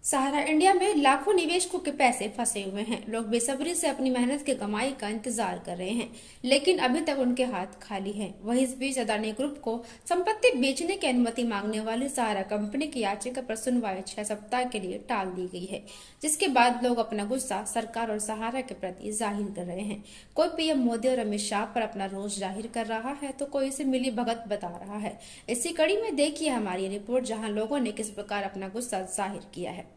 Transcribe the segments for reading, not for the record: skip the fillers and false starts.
सहारा India में लाखों निवेशकों के पैसे फंसे हुए हैं। लोग बेसब्री से अपनी मेहनत की कमाई का इंतजार कर रहे हैं, लेकिन अभी तक उनके हाथ खाली हैं। वहीं इस बीच अदानी ग्रुप को संपत्ति बेचने की अनुमति मांगने वाली सहारा कंपनी की याचिका पर सुनवाई 6 सप्ताह के लिए टाल दी गई है, जिसके बाद लोग अपना गुस्सा सरकार और सहारा के प्रति जाहिर कर रहे हैं। कोई पीएम मोदी और अमित शाह पर अपना रोष जाहिर कर रहा है, तो कोई इसे मिली भगत बता रहा है। इसी कड़ी में देखिए हमारी रिपोर्ट, जहां लोगों ने किस प्रकार अपना गुस्सा जाहिर किया है।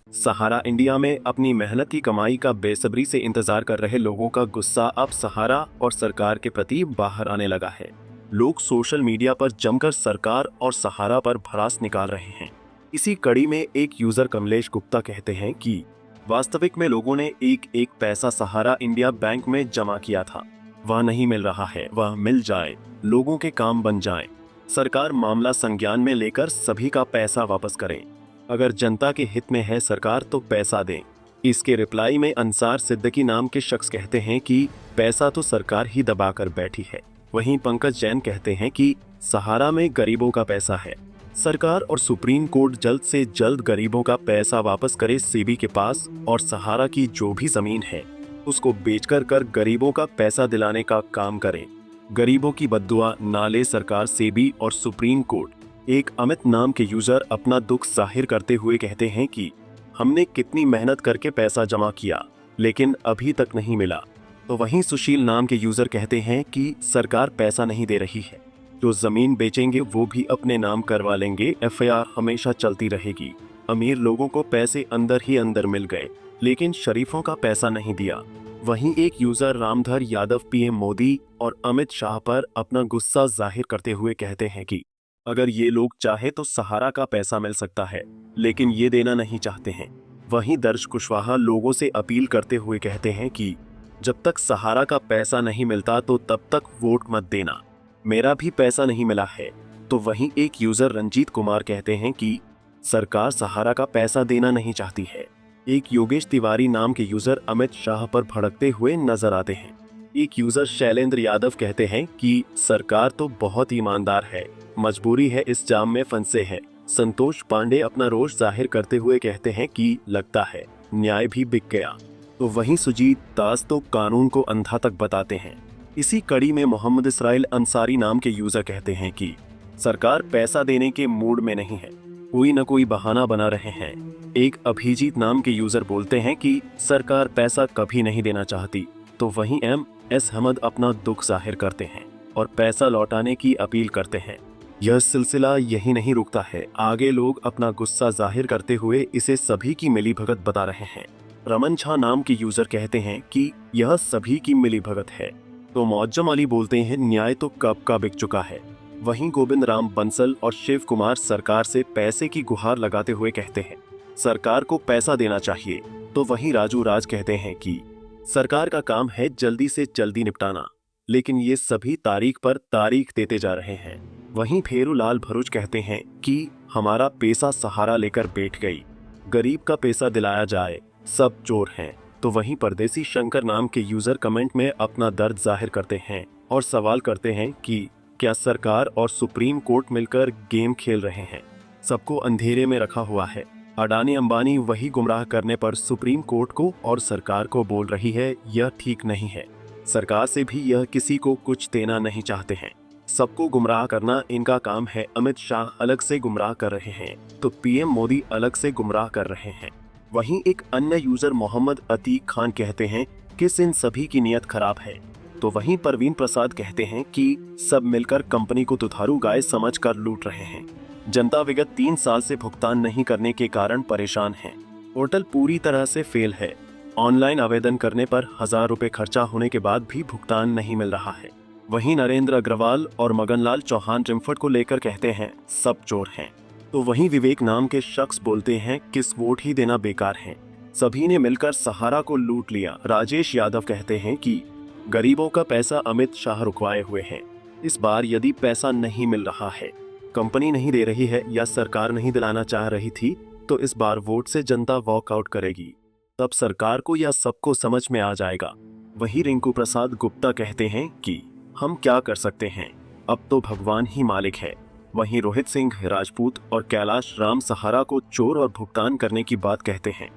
सहारा इंडिया में अपनी मेहनत की कमाई का बेसब्री से इंतजार कर रहे लोगों का गुस्सा अब सहारा और सरकार के प्रति बाहर आने लगा है। लोग सोशल मीडिया पर जमकर सरकार और सहारा पर भड़ास निकाल रहे हैं। इसी कड़ी में एक यूजर कमलेश गुप्ता कहते हैं कि वास्तविक में लोगों ने एक एक पैसा सहारा इंडिया बैंक में जमा किया था, वह नहीं मिल रहा है, वह मिल जाए, लोगों के काम बन जाए। सरकार मामला संज्ञान में लेकर सभी का पैसा वापस करें। अगर जनता के हित में है सरकार तो पैसा दें। इसके रिप्लाई में अंसार सिद्दीकी नाम के शख्स कहते हैं कि पैसा तो सरकार ही दबाकर बैठी है। वहीं पंकज जैन कहते हैं कि सहारा में गरीबों का पैसा है। सरकार और सुप्रीम कोर्ट जल्द से जल्द गरीबों का पैसा वापस करे सेबी के पास, और सहारा की जो भी जमीन है उसको बेचकर कर गरीबों का पैसा दिलाने का काम करें। गरीबों की बद्दुआ ना ले सरकार, सेबी और सुप्रीम कोर्ट। एक अमित नाम के यूजर अपना दुख जाहिर करते हुए कहते हैं कि हमने कितनी मेहनत करके पैसा जमा किया, लेकिन अभी तक नहीं मिला। तो वहीं सुशील नाम के यूजर कहते हैं कि सरकार पैसा नहीं दे रही है, जो जमीन बेचेंगे वो भी अपने नाम करवा लेंगे, एफआईआर हमेशा चलती रहेगी। अमीर लोगों को पैसे अंदर ही अंदर मिल गए, लेकिन शरीफों का पैसा नहीं दिया। वहीं एक यूजर रामधर यादव पीएम मोदी और अमित शाह पर अपना गुस्सा जाहिर करते हुए कहते हैं कि अगर ये लोग चाहे तो सहारा का पैसा मिल सकता है, लेकिन ये देना नहीं चाहते हैं। वहीं दर्श कुशवाहा लोगों से अपील करते हुए कहते हैं कि जब तक सहारा का पैसा नहीं मिलता तो तब तक वोट मत देना, मेरा भी पैसा नहीं मिला है। तो वहीं एक यूजर रंजीत कुमार कहते हैं कि सरकार सहारा का पैसा देना नहीं चाहती है। एक योगेश तिवारी नाम के यूजर अमित शाह पर भड़कते हुए नजर आते हैं। एक यूजर शैलेंद्र यादव कहते हैं कि सरकार तो बहुत ईमानदार है, मजबूरी है इस जाम में फंसे हैं। संतोष पांडे अपना रोष जाहिर करते हुए कहते हैं कि लगता है न्याय भी बिक गया। तो वहीं सुजीत दास तो कानून को अंधा तक बताते हैं। इसी कड़ी में मोहम्मद इसराइल अंसारी नाम के यूजर कहते हैं कि सरकार पैसा देने के मूड में नहीं है, कोई न कोई बहाना बना रहे हैं। एक अभिजीत नाम के यूजर बोलते हैं कि सरकार पैसा कभी नहीं देना चाहती। तो वहीं एम.एस. हमद अपना दुख जाहिर करते हैं और पैसा लौटाने की अपील करते हैं। यह सिलसिला यही नहीं रुकता है, आगे लोग अपना गुस्सा जाहिर करते हुए इसे सभी की मिलीभगत बता रहे हैं। रमन झा नाम के यूजर कहते हैं कि यह सभी की मिलीभगत है। तो मौजम अली बोलते हैं न्याय तो कब का बिक चुका है। वहीं गोविंद राम बंसल और शिव कुमार सरकार से पैसे की गुहार लगाते हुए कहते हैं सरकार को पैसा देना चाहिए। तो वहीं राजू राज कहते हैं कि सरकार का काम है जल्दी से जल्दी निपटाना, लेकिन ये सभी तारीख पर तारीख देते जा रहे हैं। वहीं फेरूलाल भरूच कहते हैं कि हमारा पैसा सहारा लेकर बैठ गई, गरीब का पैसा दिलाया जाए, सब चोर हैं। तो वहीं परदेसी शंकर नाम के यूजर कमेंट में अपना दर्द जाहिर करते हैं और सवाल करते हैं कि क्या सरकार और सुप्रीम कोर्ट मिलकर गेम खेल रहे हैं, सबको अंधेरे में रखा हुआ है। अडानी अंबानी वही गुमराह करने पर सुप्रीम कोर्ट को और सरकार को बोल रही है, यह ठीक नहीं है। सरकार से भी यह किसी को कुछ देना नहीं चाहते हैं, सबको गुमराह करना इनका काम है। अमित शाह अलग से गुमराह कर रहे हैं तो पीएम मोदी अलग से गुमराह कर रहे हैं। वहीं एक अन्य यूजर मोहम्मद अतीक खान कहते हैं कि इन सभी की नीयत खराब है। तो वहीं परवीन प्रसाद कहते हैं कि सब मिलकर कंपनी को दुधारू गाय समझकर लूट रहे हैं। जनता विगत 3 साल से भुगतान नहीं करने के कारण परेशान है। पोर्टल पूरी तरह से फेल है। ऑनलाइन आवेदन करने पर 1000 रुपए खर्चा होने के बाद भी भुगतान नहीं मिल रहा है। वहीं नरेंद्र अग्रवाल और मगनलाल चौहान रिमफट को लेकर कहते हैं सब चोर हैं। तो वहीं विवेक नाम के शख्स बोलते हैं किस वोट ही देना बेकार है, सभी ने मिलकर सहारा को लूट लिया। राजेश यादव कहते हैं कि गरीबों का पैसा अमित शाह रुकवाए हुए हैं। इस बार यदि पैसा नहीं मिल रहा है, कंपनी नहीं दे रही है या सरकार नहीं दिलाना चाह रही थी, तो इस बार वोट से जनता वॉकआउट करेगी, तब सरकार को या सबको समझ में आ जाएगा। वहीं रिंकू प्रसाद गुप्ता कहते हैं कि हम क्या कर सकते हैं, अब तो भगवान ही मालिक है। वहीं रोहित सिंह राजपूत और कैलाश राम सहारा को चोर और भुगतान करने की बात कहते हैं।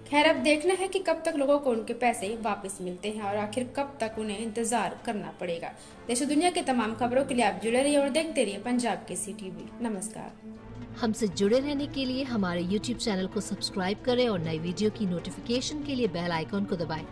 खैर अब देखना है कि कब तक लोगों को उनके पैसे वापस मिलते हैं और आखिर कब तक उन्हें इंतजार करना पड़ेगा। देश और दुनिया की तमाम खबरों के लिए आप जुड़े रहिए और देखते रहिए पंजाब केसरी टीवी। नमस्कार। हमसे जुड़े रहने के लिए हमारे YouTube चैनल को सब्सक्राइब करें और नई वीडियो की नोटिफिकेशन के लिए बेल आइकॉन को दबाएं।